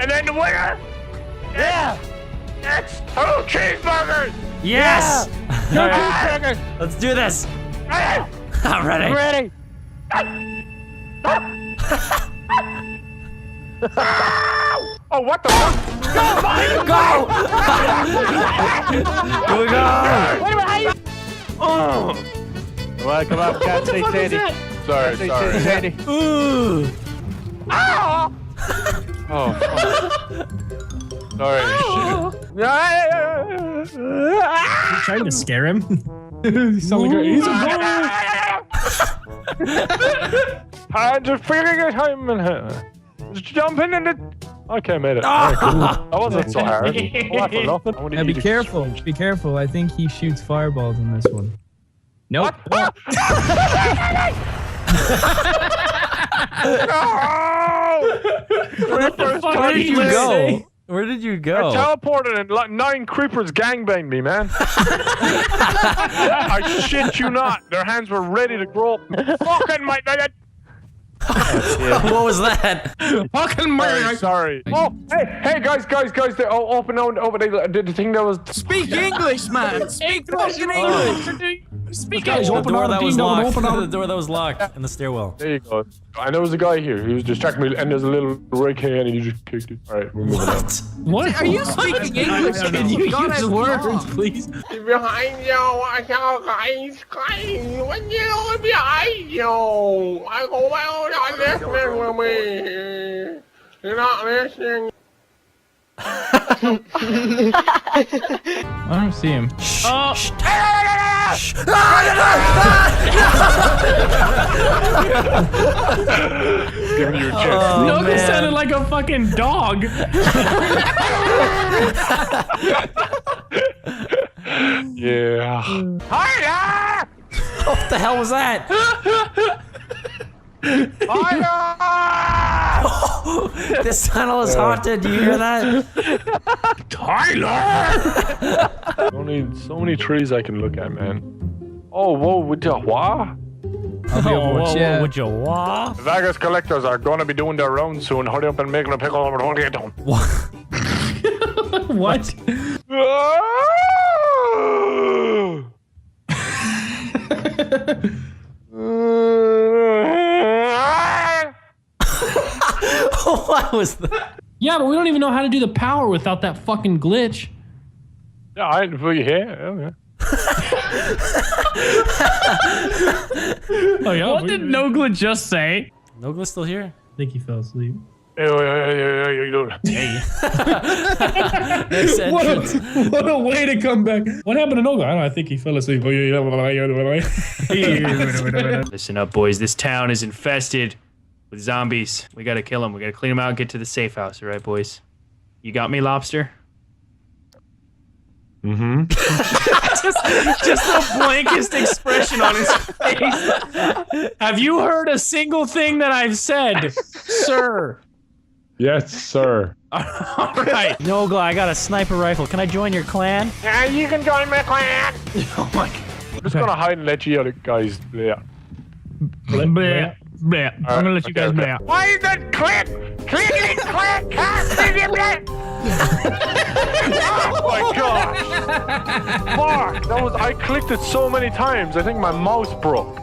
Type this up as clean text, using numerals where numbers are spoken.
And then the winner. Yeah. It's 2 cheeseburgers. Yes. No cheeseburgers. Let's do this. Hey. I'm ready. I'm ready. Oh, what the fuck? Go! Here we go. Wait a minute, how you... Oh. Come on, can't say Sandy. Sorry. Sandy. Ooh. Oh. Oh. Sorry. You trying to scare him? He's only I'm just figuring it out. Just jumping in the. Okay, made it. Very cool. That wasn't so hard. Now be careful. Be careful. I think he shoots fireballs in this one. Nope. No! Where did you go? Where did you go? I teleported and like 9 creepers gangbanged me, man. I shit you not. Their hands were ready to grow up. Fucking my. What was that? Fucking murder. Sorry. Oh, hey, guys. Open over the thing that was. Speak English, man. Speak fucking English. Speak English. The door that was locked. The door that was locked in the stairwell. There you go. I know there's a guy here. He was distracting me, and there's a little red can, and he just kicked it. All right, we're moving on. What? Are you speaking English? Can you use words, please? Behind you, I saw guys crying when you behind you. I go well, not listening with me. You're not listening. I don't see him. Oh! Giving you a chance. Nogla sounded like a fucking dog. Yeah. Hiya! What the hell was that? Hiya! This tunnel is haunted. Do you hear that? Tyler! Only so many trees I can look at, man. Oh, whoa, would you what? I'll be overwatched, yeah. Would you what? The Vegas collectors are gonna be doing their rounds soon. Hurry up and make a pickle over the get down. What? What was that? Yeah, but we don't even know how to do the power without that fucking glitch. Yeah, I didn't feel you here. Okay. Oh, yeah, What did Nogla just say? Nogla's still here? I think he fell asleep. Hey, you doing? Hey. Nice entrance. What a way to come back. What happened to Nogla? I don't know, I think he fell asleep. Listen up, boys. This town is infested with zombies. We gotta kill them. We gotta clean them out and get to the safe house. All right, boys? You got me, Lobster? Mm-hmm. just the blankest expression on his face. Have you heard a single thing that I've said, sir? Yes, sir. All right. Nogla, I got a sniper rifle. Can I join your clan? Yeah, you can join my clan. Oh my God. I'm just gonna hide and let you other guys play. Bleh. Bleh. I'm gonna let you guys bleh. Why is that click? Click, Oh my gosh! Fuck! I clicked it so many times. I think my mouse broke.